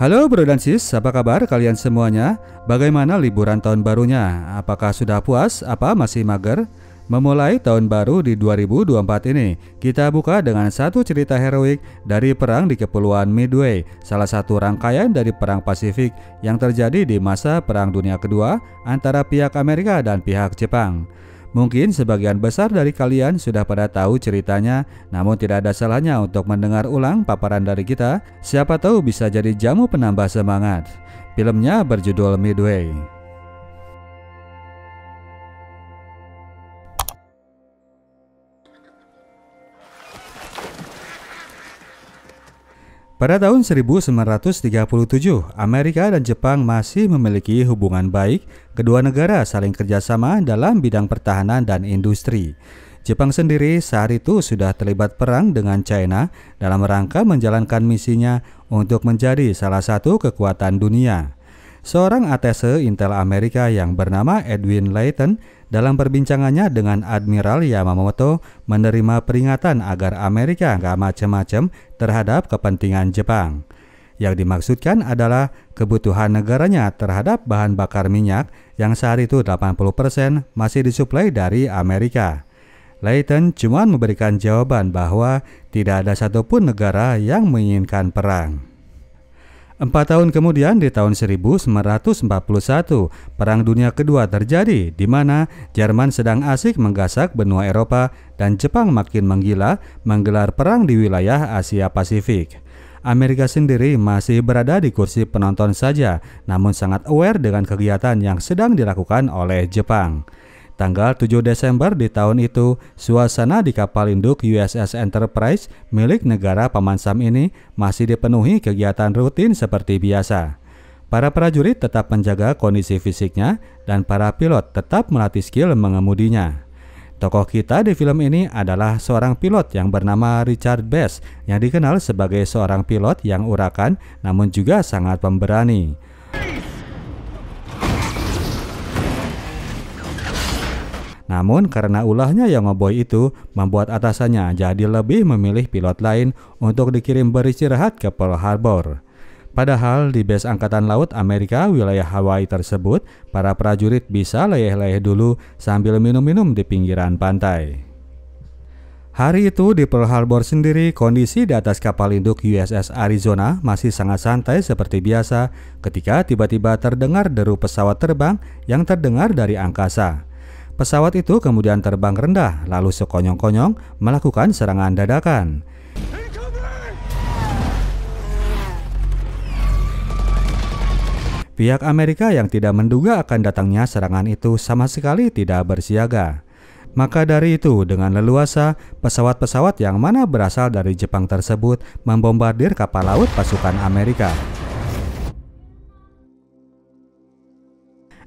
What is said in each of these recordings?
Halo bro dan sis, apa kabar kalian semuanya? Bagaimana liburan tahun barunya? Apakah sudah puas? Apa masih mager? Memulai tahun baru di 2024 ini, kita buka dengan satu cerita heroik dari perang di Kepulauan Midway, salah satu rangkaian dari Perang Pasifik yang terjadi di masa Perang Dunia Kedua antara pihak Amerika dan pihak Jepang. Mungkin sebagian besar dari kalian sudah pada tahu ceritanya, namun tidak ada salahnya untuk mendengar ulang paparan dari kita, siapa tahu bisa jadi jamu penambah semangat. Filmnya berjudul Midway. Pada tahun 1937, Amerika dan Jepang masih memiliki hubungan baik. Kedua negara saling kerjasama dalam bidang pertahanan dan industri. Jepang sendiri saat itu sudah terlibat perang dengan China dalam rangka menjalankan misinya untuk menjadi salah satu kekuatan dunia. Seorang atase Intel Amerika yang bernama Edwin Layton dalam perbincangannya dengan Admiral Yamamoto menerima peringatan agar Amerika gak macam-macam terhadap kepentingan Jepang. Yang dimaksudkan adalah kebutuhan negaranya terhadap bahan bakar minyak yang saat itu 80% masih disuplai dari Amerika. Layton cuma memberikan jawaban bahwa tidak ada satupun negara yang menginginkan perang. 4 tahun kemudian di tahun 1941, Perang Dunia Kedua terjadi di mana Jerman sedang asik menggasak benua Eropa dan Jepang makin menggila menggelar perang di wilayah Asia Pasifik. Amerika sendiri masih berada di kursi penonton saja, namun sangat aware dengan kegiatan yang sedang dilakukan oleh Jepang. Tanggal 7 Desember di tahun itu, suasana di kapal induk USS Enterprise milik negara Paman Sam ini masih dipenuhi kegiatan rutin seperti biasa. Para prajurit tetap menjaga kondisi fisiknya dan para pilot tetap melatih skill mengemudinya. Tokoh kita di film ini adalah seorang pilot yang bernama Richard Best yang dikenal sebagai seorang pilot yang urakan namun juga sangat pemberani. Namun karena ulahnya yang ngeboy itu membuat atasannya jadi lebih memilih pilot lain untuk dikirim beristirahat ke Pearl Harbor. Padahal di base Angkatan Laut Amerika wilayah Hawaii tersebut, para prajurit bisa leyeh-leyeh dulu sambil minum-minum di pinggiran pantai. Hari itu di Pearl Harbor sendiri, kondisi di atas kapal induk USS Arizona masih sangat santai seperti biasa ketika tiba-tiba terdengar deru pesawat terbang yang terdengar dari angkasa. Pesawat itu kemudian terbang rendah, lalu sekonyong-konyong melakukan serangan dadakan. Pihak Amerika yang tidak menduga akan datangnya serangan itu sama sekali tidak bersiaga. Maka dari itu, dengan leluasa, pesawat-pesawat yang mana berasal dari Jepang tersebut membombardir kapal laut pasukan Amerika.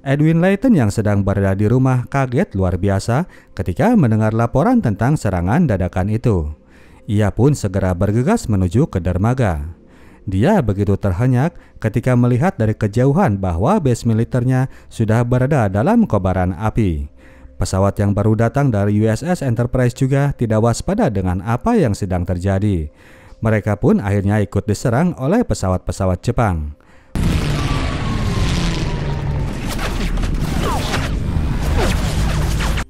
Edwin Layton yang sedang berada di rumah kaget luar biasa ketika mendengar laporan tentang serangan dadakan itu. Ia pun segera bergegas menuju ke dermaga. Dia begitu terhenyak ketika melihat dari kejauhan bahwa base militernya sudah berada dalam kobaran api. Pesawat yang baru datang dari USS Enterprise juga tidak waspada dengan apa yang sedang terjadi. Mereka pun akhirnya ikut diserang oleh pesawat-pesawat Jepang.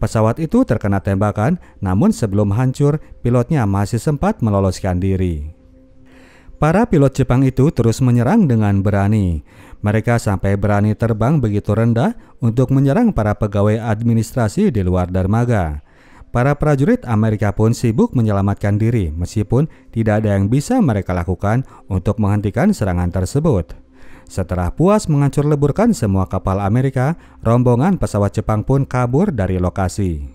Pesawat itu terkena tembakan, namun sebelum hancur, pilotnya masih sempat meloloskan diri. Para pilot Jepang itu terus menyerang dengan berani. Mereka sampai berani terbang begitu rendah untuk menyerang para pegawai administrasi di luar dermaga. Para prajurit Amerika pun sibuk menyelamatkan diri, meskipun tidak ada yang bisa mereka lakukan untuk menghentikan serangan tersebut. Setelah puas menghancur leburkan semua kapal Amerika, rombongan pesawat Jepang pun kabur dari lokasi.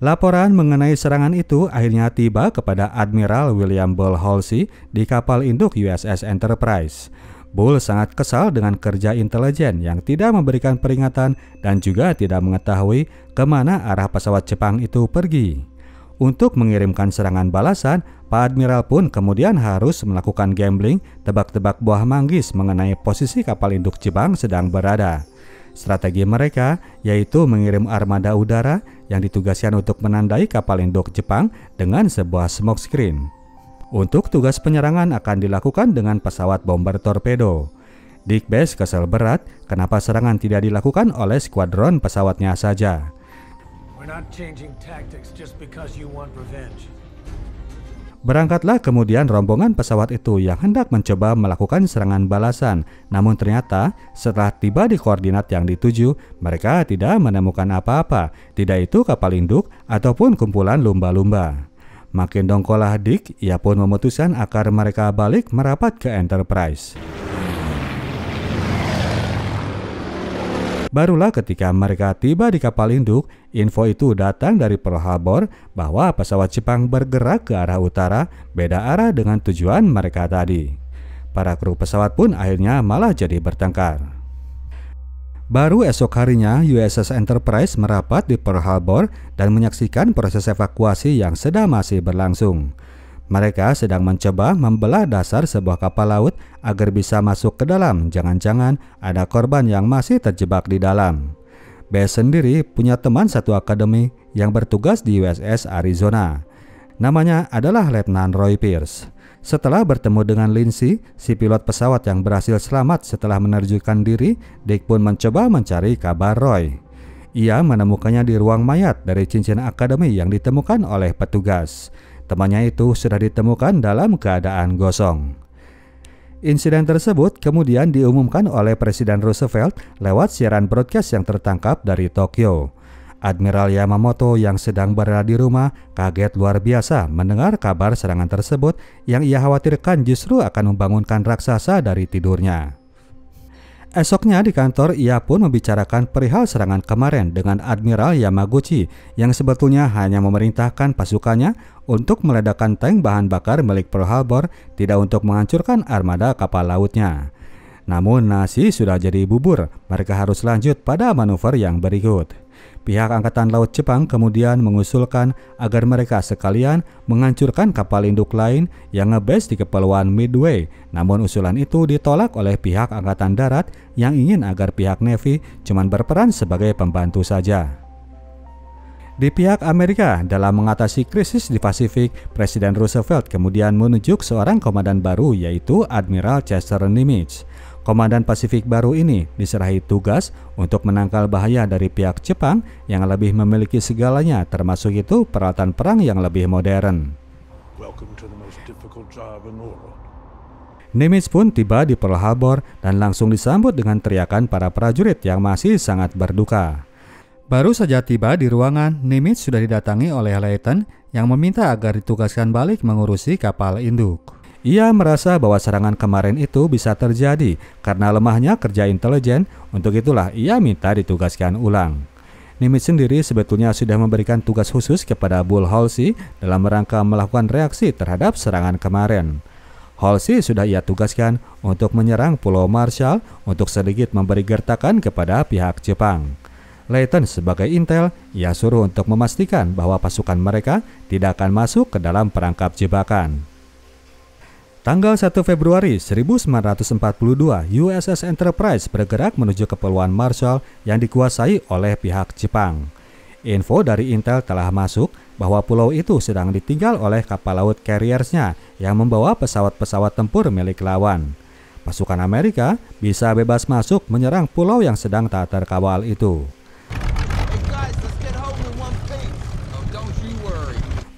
Laporan mengenai serangan itu akhirnya tiba kepada Admiral William Bull Halsey di kapal induk USS Enterprise. Bull sangat kesal dengan kerja intelijen yang tidak memberikan peringatan dan juga tidak mengetahui kemana arah pesawat Jepang itu pergi. Untuk mengirimkan serangan balasan, Pak Admiral pun kemudian harus melakukan gambling, tebak-tebak buah manggis mengenai posisi kapal induk Jepang sedang berada. Strategi mereka yaitu mengirim armada udara yang ditugaskan untuk menandai kapal induk Jepang dengan sebuah smoke screen. Untuk tugas penyerangan akan dilakukan dengan pesawat bomber torpedo. Dick Bass kesal berat kenapa serangan tidak dilakukan oleh skuadron pesawatnya saja. Berangkatlah kemudian rombongan pesawat itu yang hendak mencoba melakukan serangan balasan. Namun ternyata setelah tiba di koordinat yang dituju, mereka tidak menemukan apa-apa, tidak itu kapal induk ataupun kumpulan lumba-lumba. Makin dongkolah Dick, ia pun memutuskan agar mereka balik merapat ke Enterprise. Barulah ketika mereka tiba di kapal induk, info itu datang dari Pearl Harbor bahwa pesawat Jepang bergerak ke arah utara, beda arah dengan tujuan mereka tadi. Para kru pesawat pun akhirnya malah jadi bertengkar. Baru esok harinya, USS Enterprise merapat di Pearl Harbor dan menyaksikan proses evakuasi yang sedang masih berlangsung. Mereka sedang mencoba membelah dasar sebuah kapal laut agar bisa masuk ke dalam. Jangan-jangan ada korban yang masih terjebak di dalam. Bass sendiri punya teman satu akademi yang bertugas di USS Arizona. Namanya adalah Letnan Roy Pierce. Setelah bertemu dengan Lindsay, si pilot pesawat yang berhasil selamat setelah menerjunkan diri, Dick pun mencoba mencari kabar Roy. Ia menemukannya di ruang mayat dari cincin akademi yang ditemukan oleh petugas. Temannya itu sudah ditemukan dalam keadaan gosong. Insiden tersebut kemudian diumumkan oleh Presiden Roosevelt lewat siaran broadcast yang tertangkap dari Tokyo. Admiral Yamamoto yang sedang berada di rumah kaget luar biasa mendengar kabar serangan tersebut yang ia khawatirkan justru akan membangunkan raksasa dari tidurnya. Esoknya di kantor ia pun membicarakan perihal serangan kemarin dengan Admiral Yamaguchi yang sebetulnya hanya memerintahkan pasukannya untuk meledakkan tank bahan bakar milik Pearl Harbor, tidak untuk menghancurkan armada kapal lautnya. Namun nasi sudah jadi bubur, mereka harus lanjut pada manuver yang berikut. Pihak Angkatan Laut Jepang kemudian mengusulkan agar mereka sekalian menghancurkan kapal induk lain yang ngebase di Kepulauan Midway. Namun usulan itu ditolak oleh pihak Angkatan Darat yang ingin agar pihak Navy cuma berperan sebagai pembantu saja. Di pihak Amerika, dalam mengatasi krisis di Pasifik, Presiden Roosevelt kemudian menunjuk seorang komandan baru yaitu Admiral Chester Nimitz. Komandan Pasifik baru ini diserahi tugas untuk menangkal bahaya dari pihak Jepang yang lebih memiliki segalanya, termasuk itu peralatan perang yang lebih modern. Nimitz pun tiba di Pearl Harbor dan langsung disambut dengan teriakan para prajurit yang masih sangat berduka. Baru saja tiba di ruangan, Nimitz sudah didatangi oleh Layton yang meminta agar ditugaskan balik mengurusi kapal induk. Ia merasa bahwa serangan kemarin itu bisa terjadi karena lemahnya kerja intelijen, untuk itulah ia minta ditugaskan ulang. Nimitz sendiri sebetulnya sudah memberikan tugas khusus kepada Bull Halsey dalam rangka melakukan reaksi terhadap serangan kemarin. Halsey sudah ia tugaskan untuk menyerang Pulau Marshall untuk sedikit memberi gertakan kepada pihak Jepang. Layton sebagai intel, ia suruh untuk memastikan bahwa pasukan mereka tidak akan masuk ke dalam perangkap jebakan. Tanggal 1 Februari 1942, USS Enterprise bergerak menuju Kepulauan Marshall yang dikuasai oleh pihak Jepang. Info dari intel telah masuk bahwa pulau itu sedang ditinggal oleh kapal laut carriers-nya yang membawa pesawat-pesawat tempur milik lawan. Pasukan Amerika bisa bebas masuk menyerang pulau yang sedang tak terkawal itu.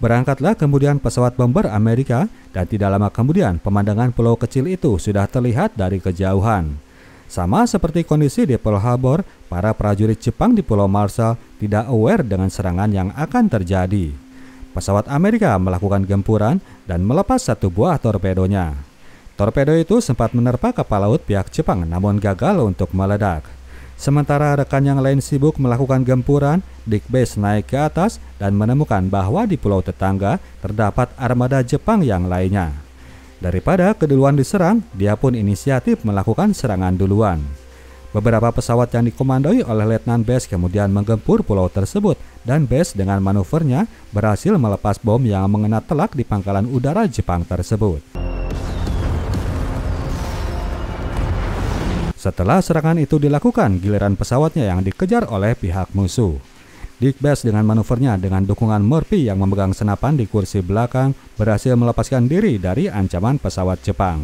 Berangkatlah kemudian pesawat bomber Amerika dan tidak lama kemudian pemandangan pulau kecil itu sudah terlihat dari kejauhan. Sama seperti kondisi di Pearl Harbor, para prajurit Jepang di Pulau Marshall tidak aware dengan serangan yang akan terjadi. Pesawat Amerika melakukan gempuran dan melepas satu buah torpedonya. Torpedo itu sempat menerpa kapal laut pihak Jepang namun gagal untuk meledak. Sementara rekan yang lain sibuk melakukan gempuran, Dick Bass naik ke atas dan menemukan bahwa di pulau tetangga terdapat armada Jepang yang lainnya. Daripada keduluan diserang, dia pun inisiatif melakukan serangan duluan. Beberapa pesawat yang dikomandoi oleh Letnan Bass kemudian menggempur pulau tersebut dan Bass dengan manuvernya berhasil melepas bom yang mengena telak di pangkalan udara Jepang tersebut. Setelah serangan itu dilakukan, giliran pesawatnya yang dikejar oleh pihak musuh. Dick Bass dengan manuvernya dengan dukungan Murphy yang memegang senapan di kursi belakang berhasil melepaskan diri dari ancaman pesawat Jepang.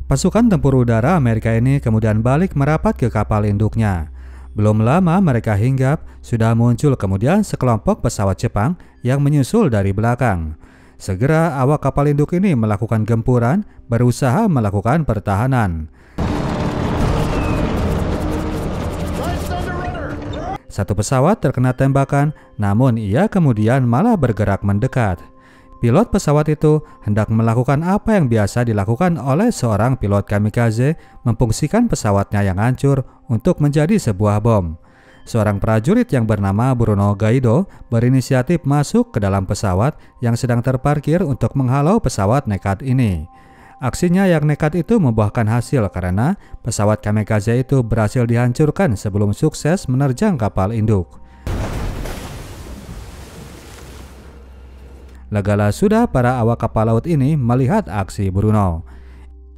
Pasukan tempur udara Amerika ini kemudian balik merapat ke kapal induknya. Belum lama mereka hinggap, sudah muncul kemudian sekelompok pesawat Jepang yang menyusul dari belakang. Segera awak kapal induk ini melakukan gempuran, berusaha melakukan pertahanan. Satu pesawat terkena tembakan, namun ia kemudian malah bergerak mendekat. Pilot pesawat itu hendak melakukan apa yang biasa dilakukan oleh seorang pilot kamikaze, memfungsikan pesawatnya yang hancur untuk menjadi sebuah bom. Seorang prajurit yang bernama Bruno Gaido berinisiatif masuk ke dalam pesawat yang sedang terparkir untuk menghalau pesawat nekat ini. Aksinya yang nekat itu membuahkan hasil karena pesawat kamikaze itu berhasil dihancurkan sebelum sukses menerjang kapal induk. Legalah sudah para awak kapal laut ini melihat aksi Bruno.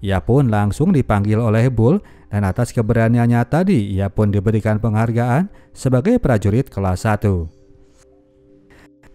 Ia pun langsung dipanggil oleh Bull dan atas keberaniannya tadi ia pun diberikan penghargaan sebagai prajurit kelas 1.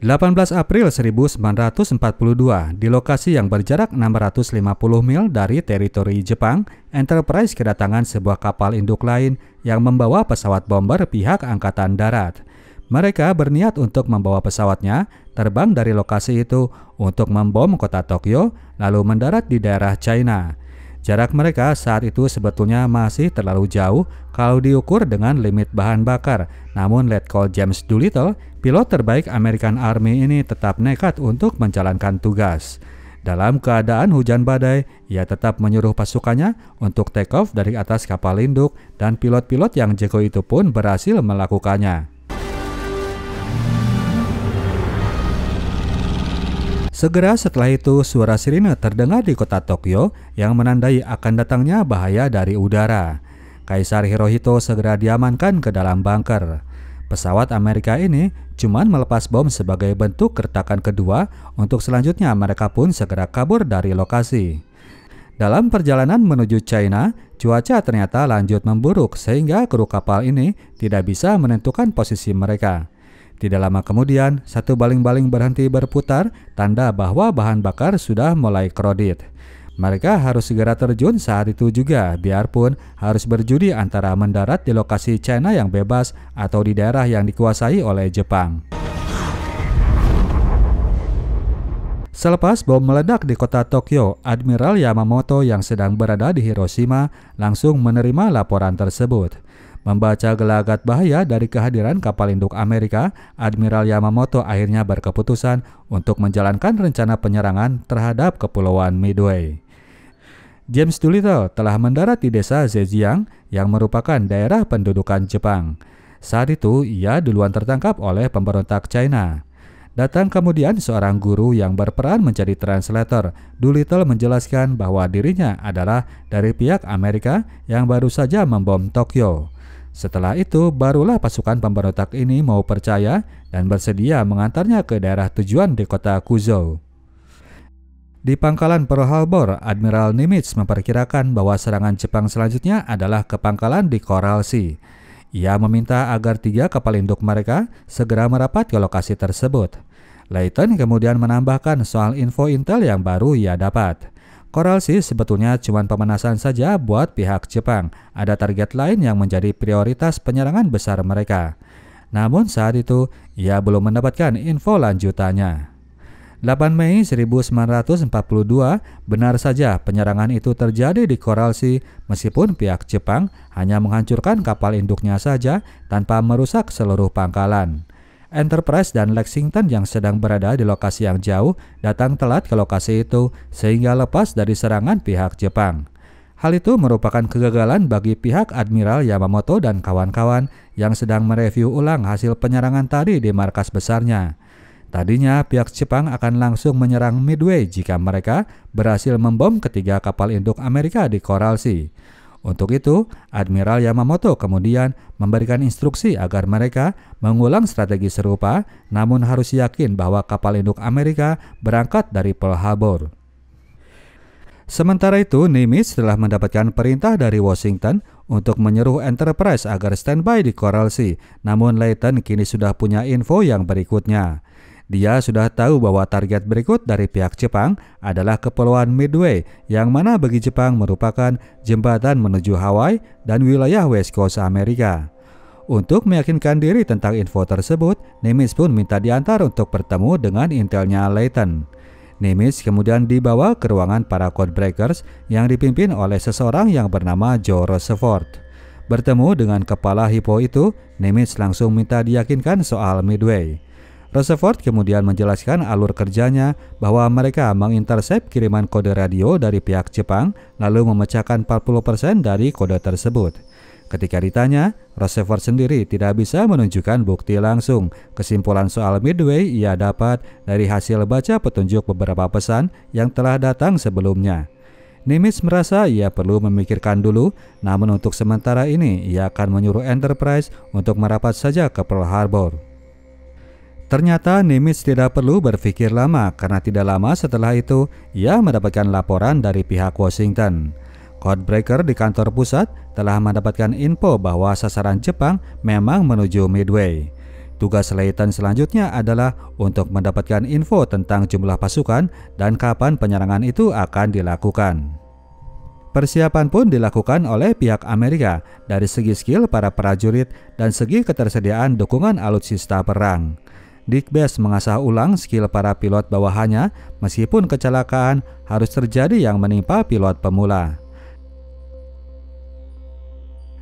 18 April 1942, di lokasi yang berjarak 650 mil dari teritori Jepang, Enterprise kedatangan sebuah kapal induk lain yang membawa pesawat bomber pihak Angkatan Darat. Mereka berniat untuk membawa pesawatnya terbang dari lokasi itu untuk membom kota Tokyo lalu mendarat di daerah China. Jarak mereka saat itu sebetulnya masih terlalu jauh kalau diukur dengan limit bahan bakar. Namun Lieutenant James Doolittle, pilot terbaik American Army ini tetap nekat untuk menjalankan tugas. Dalam keadaan hujan badai, ia tetap menyuruh pasukannya untuk take off dari atas kapal induk dan pilot-pilot yang jago itu pun berhasil melakukannya. Segera setelah itu suara sirine terdengar di kota Tokyo yang menandai akan datangnya bahaya dari udara. Kaisar Hirohito segera diamankan ke dalam bunker. Pesawat Amerika ini cuma melepas bom sebagai bentuk gertakan kedua untuk selanjutnya mereka pun segera kabur dari lokasi. Dalam perjalanan menuju China, cuaca ternyata lanjut memburuk sehingga kru kapal ini tidak bisa menentukan posisi mereka. Tidak lama kemudian, satu baling-baling berhenti berputar, tanda bahwa bahan bakar sudah mulai krodit. Mereka harus segera terjun saat itu juga, biarpun harus berjudi antara mendarat di lokasi China yang bebas atau di daerah yang dikuasai oleh Jepang. Selepas bom meledak di kota Tokyo, Admiral Yamamoto yang sedang berada di Hiroshima langsung menerima laporan tersebut. Membaca gelagat bahaya dari kehadiran kapal induk Amerika, Admiral Yamamoto akhirnya berkeputusan untuk menjalankan rencana penyerangan terhadap Kepulauan Midway. James Doolittle telah mendarat di desa Zhejiang yang merupakan daerah pendudukan Jepang. Saat itu, ia duluan tertangkap oleh pemberontak China. Datang kemudian seorang guru yang berperan menjadi translator. Doolittle menjelaskan bahwa dirinya adalah dari pihak Amerika yang baru saja membom Tokyo. Setelah itu, barulah pasukan pemberontak ini mau percaya dan bersedia mengantarnya ke daerah tujuan di kota Kuzhou. Di pangkalan Pearl Harbor, Admiral Nimitz memperkirakan bahwa serangan Jepang selanjutnya adalah ke pangkalan di Coral Sea. Ia meminta agar 3 kapal induk mereka segera merapat ke lokasi tersebut. Layton kemudian menambahkan soal info intel yang baru ia dapat. Coral Sea sebetulnya cuma pemanasan saja buat pihak Jepang. Ada target lain yang menjadi prioritas penyerangan besar mereka. Namun saat itu, ia belum mendapatkan info lanjutannya. 8 Mei 1942, benar saja penyerangan itu terjadi di Coral Sea meskipun pihak Jepang hanya menghancurkan kapal induknya saja tanpa merusak seluruh pangkalan. Enterprise dan Lexington yang sedang berada di lokasi yang jauh datang telat ke lokasi itu sehingga lepas dari serangan pihak Jepang. Hal itu merupakan kegagalan bagi pihak Admiral Yamamoto dan kawan-kawan yang sedang mereview ulang hasil penyerangan tadi di markas besarnya. Tadinya pihak Jepang akan langsung menyerang Midway jika mereka berhasil membom ketiga kapal induk Amerika di Coral Sea. Untuk itu, Admiral Yamamoto kemudian memberikan instruksi agar mereka mengulang strategi serupa, namun harus yakin bahwa kapal induk Amerika berangkat dari Pearl Harbor. Sementara itu, Nimitz telah mendapatkan perintah dari Washington untuk menyuruh Enterprise agar standby di Coral Sea. Namun Layton kini sudah punya info yang berikutnya. Dia sudah tahu bahwa target berikut dari pihak Jepang adalah Kepulauan Midway, yang mana bagi Jepang merupakan jembatan menuju Hawaii dan wilayah West Coast Amerika. Untuk meyakinkan diri tentang info tersebut, Nimitz pun minta diantar untuk bertemu dengan intelnya Layton. Nimitz kemudian dibawa ke ruangan para codebreakers yang dipimpin oleh seseorang yang bernama Joe Roosevelt. Bertemu dengan kepala Hippo itu, Nimitz langsung minta diyakinkan soal Midway. Roosevelt kemudian menjelaskan alur kerjanya bahwa mereka mengintersep kiriman kode radio dari pihak Jepang lalu memecahkan 40% dari kode tersebut. Ketika ditanya, Roosevelt sendiri tidak bisa menunjukkan bukti langsung. Kesimpulan soal Midway ia dapat dari hasil baca petunjuk beberapa pesan yang telah datang sebelumnya. Nimitz merasa ia perlu memikirkan dulu, namun untuk sementara ini ia akan menyuruh Enterprise untuk merapat saja ke Pearl Harbor. Ternyata Nimitz tidak perlu berpikir lama karena tidak lama setelah itu ia mendapatkan laporan dari pihak Washington. Codebreaker di kantor pusat telah mendapatkan info bahwa sasaran Jepang memang menuju Midway. Tugas Layton selanjutnya adalah untuk mendapatkan info tentang jumlah pasukan dan kapan penyerangan itu akan dilakukan. Persiapan pun dilakukan oleh pihak Amerika dari segi skill para prajurit dan segi ketersediaan dukungan alutsista perang. Dick Best mengasah ulang skill para pilot bawahannya meskipun kecelakaan harus terjadi yang menimpa pilot pemula.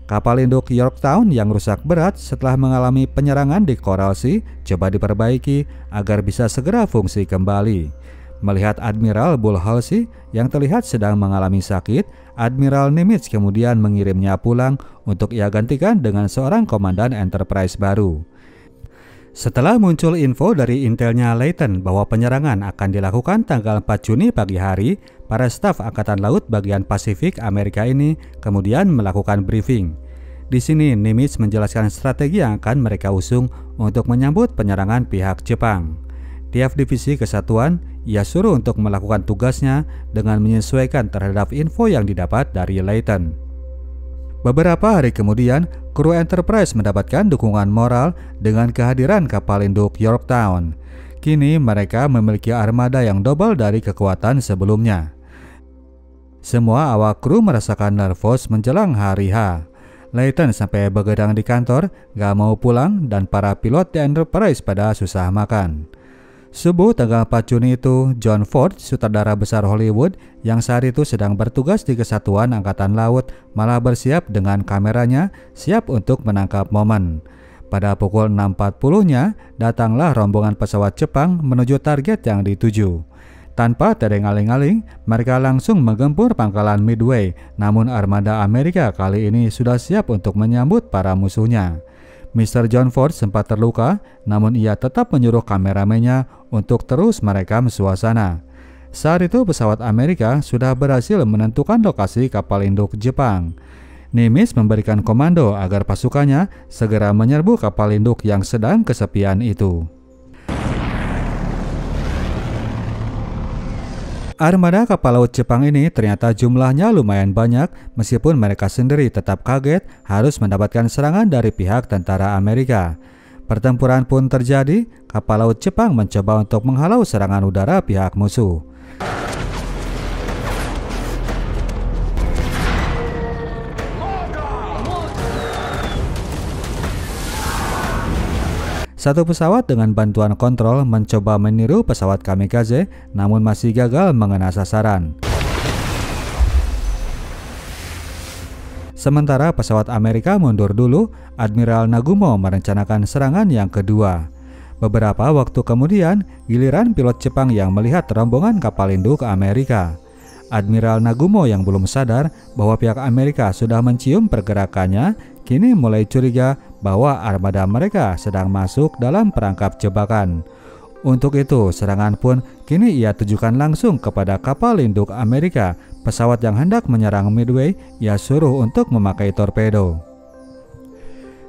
Kapal induk Yorktown yang rusak berat setelah mengalami penyerangan di Coral Sea coba diperbaiki agar bisa segera fungsi kembali. Melihat Admiral Bull Halsey yang terlihat sedang mengalami sakit, Admiral Nimitz kemudian mengirimnya pulang untuk ia gantikan dengan seorang komandan Enterprise baru. Setelah muncul info dari intelnya Layton bahwa penyerangan akan dilakukan tanggal 4 Juni pagi hari, para staf Angkatan Laut bagian Pasifik Amerika ini kemudian melakukan briefing. Di sini Nimitz menjelaskan strategi yang akan mereka usung untuk menyambut penyerangan pihak Jepang. Tiap divisi kesatuan ia suruh untuk melakukan tugasnya dengan menyesuaikan terhadap info yang didapat dari Layton. Beberapa hari kemudian, kru Enterprise mendapatkan dukungan moral dengan kehadiran kapal induk Yorktown. Kini mereka memiliki armada yang double dari kekuatan sebelumnya. Semua awak kru merasakan nervous menjelang hari H. Layton sampai begadang di kantor, gak mau pulang, dan para pilot di Enterprise pada susah makan. Subuh tanggal 4 Juni itu, John Ford, sutradara besar Hollywood yang saat itu sedang bertugas di Kesatuan Angkatan Laut, malah bersiap dengan kameranya siap untuk menangkap momen. Pada pukul 6.40-nya, datanglah rombongan pesawat Jepang menuju target yang dituju. Tanpa tereng-aling-aling, mereka langsung menggempur pangkalan Midway, namun armada Amerika kali ini sudah siap untuk menyambut para musuhnya. Mr. John Ford sempat terluka, namun ia tetap menyuruh kameramennya untuk terus merekam suasana. Saat itu pesawat Amerika sudah berhasil menentukan lokasi kapal induk Jepang. Nimitz memberikan komando agar pasukannya segera menyerbu kapal induk yang sedang kesepian itu. Armada kapal laut Jepang ini ternyata jumlahnya lumayan banyak, meskipun mereka sendiri tetap kaget harus mendapatkan serangan dari pihak tentara Amerika. Pertempuran pun terjadi, kapal laut Jepang mencoba untuk menghalau serangan udara pihak musuh. Satu pesawat dengan bantuan kontrol mencoba meniru pesawat kamikaze, namun masih gagal mengenai sasaran. Sementara pesawat Amerika mundur dulu, Admiral Nagumo merencanakan serangan yang kedua. Beberapa waktu kemudian, giliran pilot Jepang yang melihat rombongan kapal induk Amerika. Admiral Nagumo yang belum sadar bahwa pihak Amerika sudah mencium pergerakannya, kini mulai curiga bahwa armada mereka sedang masuk dalam perangkap jebakan. Untuk itu, serangan pun kini ia tujukan langsung kepada kapal induk Amerika. Pesawat yang hendak menyerang Midway, ia suruh untuk memakai torpedo.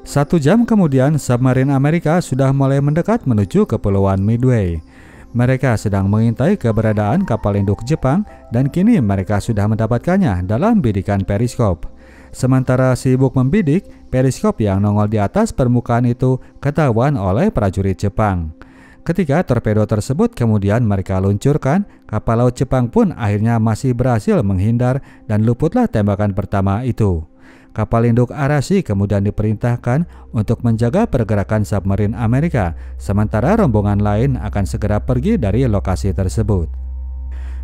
1 jam kemudian, submarine Amerika sudah mulai mendekat menuju Kepulauan Midway. Mereka sedang mengintai keberadaan kapal induk Jepang dan kini mereka sudah mendapatkannya dalam bidikan periskop. Sementara sibuk membidik, periskop yang nongol di atas permukaan itu ketahuan oleh prajurit Jepang. Ketika torpedo tersebut kemudian mereka luncurkan, kapal laut Jepang pun akhirnya masih berhasil menghindar dan luputlah tembakan pertama itu. Kapal induk Arashi kemudian diperintahkan untuk menjaga pergerakan submarin Amerika, sementara rombongan lain akan segera pergi dari lokasi tersebut.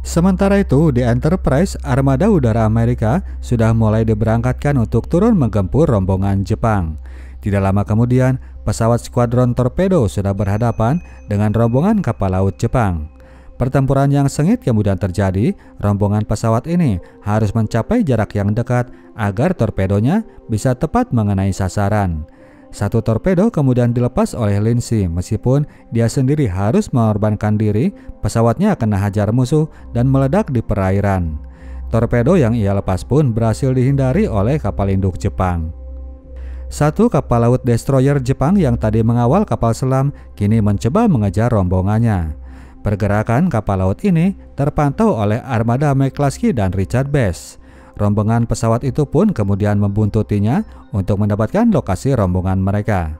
Sementara itu, di Enterprise, armada udara Amerika sudah mulai diberangkatkan untuk turun menggempur rombongan Jepang. Tidak lama kemudian, pesawat skuadron torpedo sudah berhadapan dengan rombongan kapal laut Jepang. Pertempuran yang sengit kemudian terjadi. Rombongan pesawat ini harus mencapai jarak yang dekat agar torpedonya bisa tepat mengenai sasaran. Satu torpedo kemudian dilepas oleh Lindsey. Meskipun dia sendiri harus mengorbankan diri, pesawatnya kena hajar musuh dan meledak di perairan. Torpedo yang ia lepas pun berhasil dihindari oleh kapal induk Jepang. Satu kapal laut destroyer Jepang yang tadi mengawal kapal selam kini mencoba mengejar rombongannya. Pergerakan kapal laut ini terpantau oleh armada McCluskey dan Richard Best. Rombongan pesawat itu pun kemudian membuntutinya untuk mendapatkan lokasi rombongan mereka.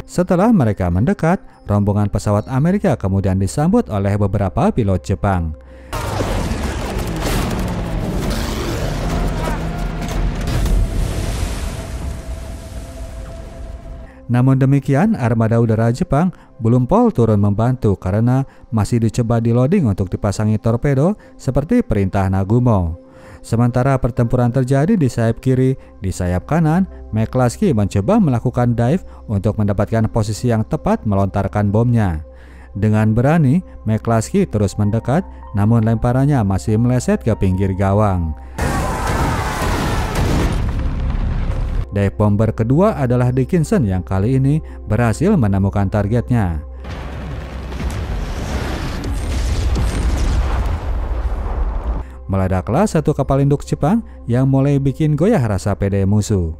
Setelah mereka mendekat, rombongan pesawat Amerika kemudian disambut oleh beberapa pilot Jepang. Namun demikian, armada udara Jepang belum pol turun membantu karena masih dicoba di-loading untuk dipasangi torpedo seperti perintah Nagumo. Sementara pertempuran terjadi di sayap kiri, di sayap kanan, McCluskey mencoba melakukan dive untuk mendapatkan posisi yang tepat melontarkan bomnya. Dengan berani, McCluskey terus mendekat, namun lemparannya masih meleset ke pinggir gawang. Dive bomber kedua adalah Dickinson yang kali ini berhasil menemukan targetnya. Meledaklah satu kapal induk Jepang yang mulai bikin goyah rasa pede musuh.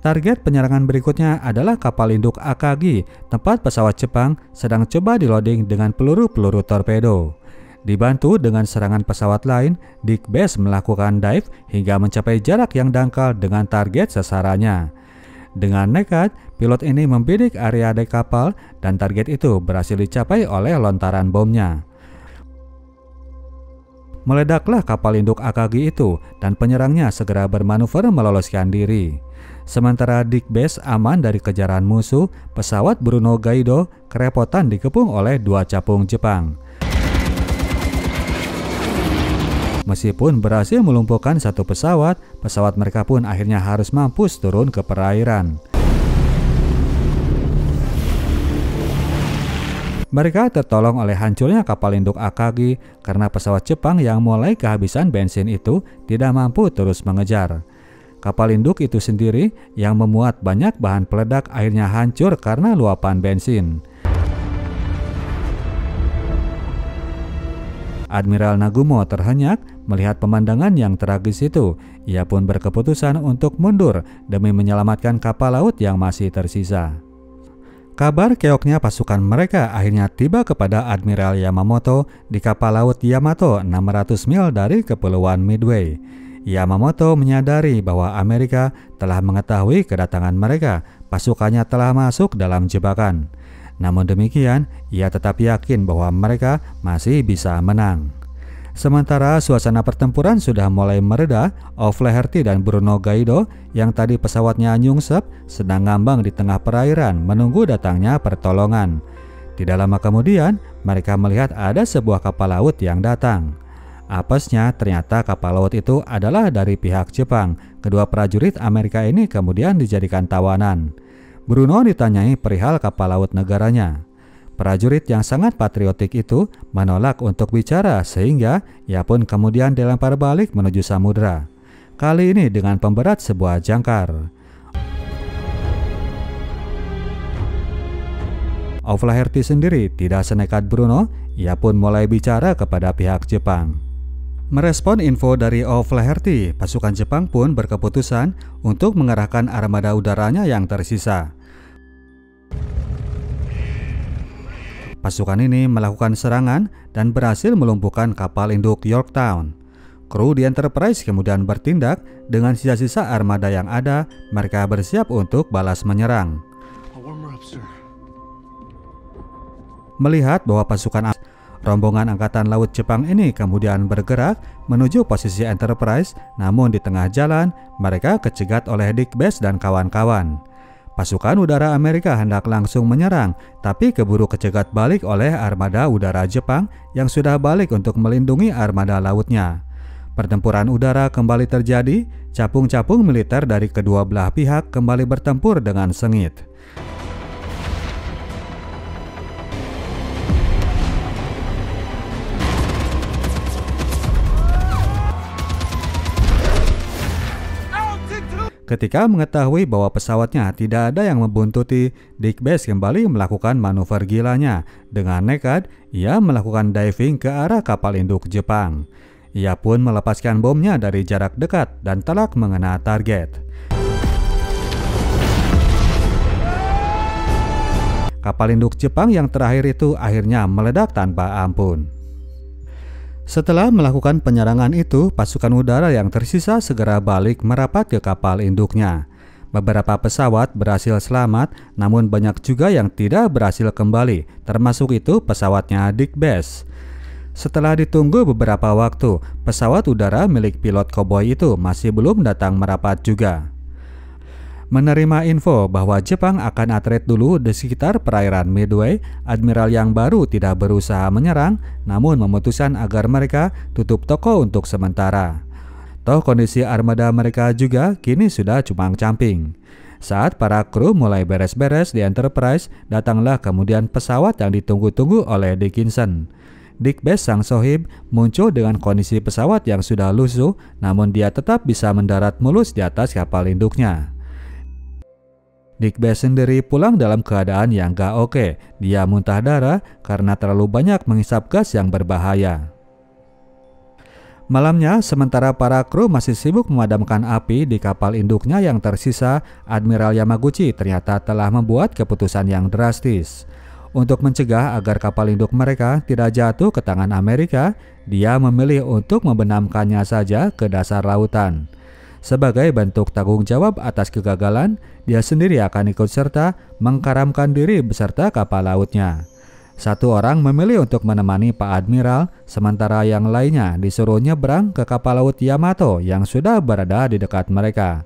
Target penyerangan berikutnya adalah kapal induk Akagi, tempat pesawat Jepang sedang coba di-loading dengan peluru-peluru torpedo. Dibantu dengan serangan pesawat lain, Dick Best melakukan dive hingga mencapai jarak yang dangkal dengan target sasarannya. Dengan nekat, pilot ini membidik area dek kapal dan target itu berhasil dicapai oleh lontaran bomnya. Meledaklah kapal induk Akagi itu dan penyerangnya segera bermanuver meloloskan diri. Sementara Dick Best aman dari kejaran musuh, pesawat Bruno Gaido kerepotan dikepung oleh dua capung Jepang. Meskipun berhasil melumpuhkan satu pesawat, pesawat mereka pun akhirnya harus mampus turun ke perairan. Mereka tertolong oleh hancurnya kapal induk Akagi karena pesawat Jepang yang mulai kehabisan bensin itu tidak mampu terus mengejar. Kapal induk itu sendiri yang memuat banyak bahan peledak akhirnya hancur karena luapan bensin. Admiral Nagumo terhenyak melihat pemandangan yang tragis itu. Ia pun berkeputusan untuk mundur demi menyelamatkan kapal laut yang masih tersisa. Kabar keoknya pasukan mereka akhirnya tiba kepada Admiral Yamamoto di kapal laut Yamato 600 mil dari Kepulauan Midway. Yamamoto menyadari bahwa Amerika telah mengetahui kedatangan mereka, pasukannya telah masuk dalam jebakan. Namun demikian, ia tetap yakin bahwa mereka masih bisa menang. Sementara suasana pertempuran sudah mulai mereda, O'Flaherty dan Bruno Gaido yang tadi pesawatnya nyungsep sedang ngambang di tengah perairan menunggu datangnya pertolongan. Tidak lama kemudian, mereka melihat ada sebuah kapal laut yang datang. Apesnya, ternyata kapal laut itu adalah dari pihak Jepang. Kedua prajurit Amerika ini kemudian dijadikan tawanan. Bruno ditanyai perihal kapal laut negaranya. Prajurit yang sangat patriotik itu menolak untuk bicara sehingga ia pun kemudian dilempar balik menuju samudera. Kali ini dengan pemberat sebuah jangkar. O'Flaherty sendiri tidak senekat Bruno, ia pun mulai bicara kepada pihak Jepang. Merespon info dari O'Flaherty, pasukan Jepang pun berkeputusan untuk mengerahkan armada udaranya yang tersisa. Pasukan ini melakukan serangan dan berhasil melumpuhkan kapal induk Yorktown. Kru di Enterprise kemudian bertindak dengan sisa-sisa armada yang ada. Mereka bersiap untuk balas menyerang. Melihat bahwa rombongan Angkatan Laut Jepang ini kemudian bergerak menuju posisi Enterprise, namun di tengah jalan mereka kecegat oleh Dick Bass dan kawan-kawan. Pasukan udara Amerika hendak langsung menyerang, tapi keburu kecegat balik oleh armada udara Jepang yang sudah balik untuk melindungi armada lautnya. Pertempuran udara kembali terjadi, capung-capung militer dari kedua belah pihak kembali bertempur dengan sengit. Ketika mengetahui bahwa pesawatnya tidak ada yang membuntuti, Dick Bass kembali melakukan manuver gilanya. Dengan nekat, ia melakukan diving ke arah kapal induk Jepang. Ia pun melepaskan bomnya dari jarak dekat dan telak mengena target. Kapal induk Jepang yang terakhir itu akhirnya meledak tanpa ampun. Setelah melakukan penyerangan itu, pasukan udara yang tersisa segera balik merapat ke kapal induknya. Beberapa pesawat berhasil selamat, namun banyak juga yang tidak berhasil kembali, termasuk itu pesawatnya Dick Bass. Setelah ditunggu beberapa waktu, pesawat udara milik pilot koboi itu masih belum datang merapat juga. Menerima info bahwa Jepang akan atret dulu di sekitar perairan Midway, admiral yang baru tidak berusaha menyerang, namun memutuskan agar mereka tutup toko untuk sementara. Toh kondisi armada mereka juga kini sudah cumang-camping. Saat para kru mulai beres-beres di Enterprise, datanglah kemudian pesawat yang ditunggu-tunggu oleh Dickinson. Dick Bass sang sohib muncul dengan kondisi pesawat yang sudah lusuh, namun dia tetap bisa mendarat mulus di atas kapal induknya. Dick Bass sendiri pulang dalam keadaan yang gak oke. Dia muntah darah karena terlalu banyak menghisap gas yang berbahaya. Malamnya, sementara para kru masih sibuk memadamkan api di kapal induknya yang tersisa, Admiral Yamaguchi ternyata telah membuat keputusan yang drastis. Untuk mencegah agar kapal induk mereka tidak jatuh ke tangan Amerika, dia memilih untuk membenamkannya saja ke dasar lautan. Sebagai bentuk tanggung jawab atas kegagalan, dia sendiri akan ikut serta mengkaramkan diri beserta kapal lautnya. Satu orang memilih untuk menemani Pak Admiral, sementara yang lainnya disuruh nyebrang ke kapal laut Yamato yang sudah berada di dekat mereka.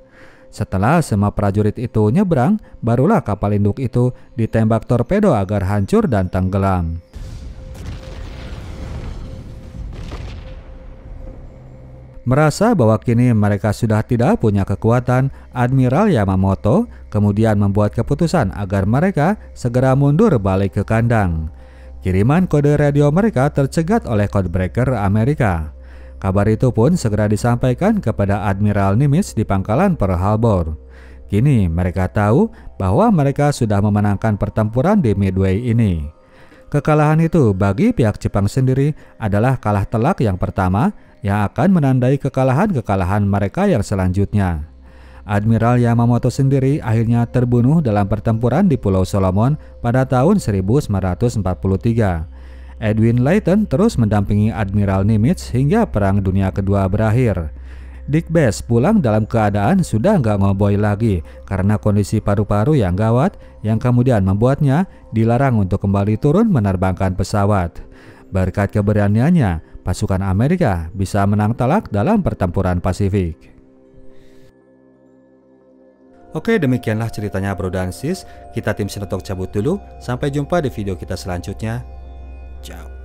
Setelah semua prajurit itu nyebrang, barulah kapal induk itu ditembak torpedo agar hancur dan tenggelam. Merasa bahwa kini mereka sudah tidak punya kekuatan, Admiral Yamamoto kemudian membuat keputusan agar mereka segera mundur balik ke kandang. Kiriman kode radio mereka tercegat oleh codebreaker Amerika. Kabar itu pun segera disampaikan kepada Admiral Nimitz di pangkalan Pearl Harbor. Kini mereka tahu bahwa mereka sudah memenangkan pertempuran di Midway ini. Kekalahan itu bagi pihak Jepang sendiri adalah kalah telak yang pertama yang akan menandai kekalahan-kekalahan mereka yang selanjutnya. Admiral Yamamoto sendiri akhirnya terbunuh dalam pertempuran di Pulau Solomon pada tahun 1943. Edwin Layton terus mendampingi Admiral Nimitz hingga Perang Dunia Kedua berakhir. Dick Bass pulang dalam keadaan sudah nggak ngoboi lagi karena kondisi paru-paru yang gawat yang kemudian membuatnya dilarang untuk kembali turun menerbangkan pesawat. Berkat keberaniannya, pasukan Amerika bisa menang telak dalam pertempuran Pasifik. Oke, demikianlah ceritanya Bro dan Sis. Kita tim Sinotok cabut dulu. Sampai jumpa di video kita selanjutnya. Ciao.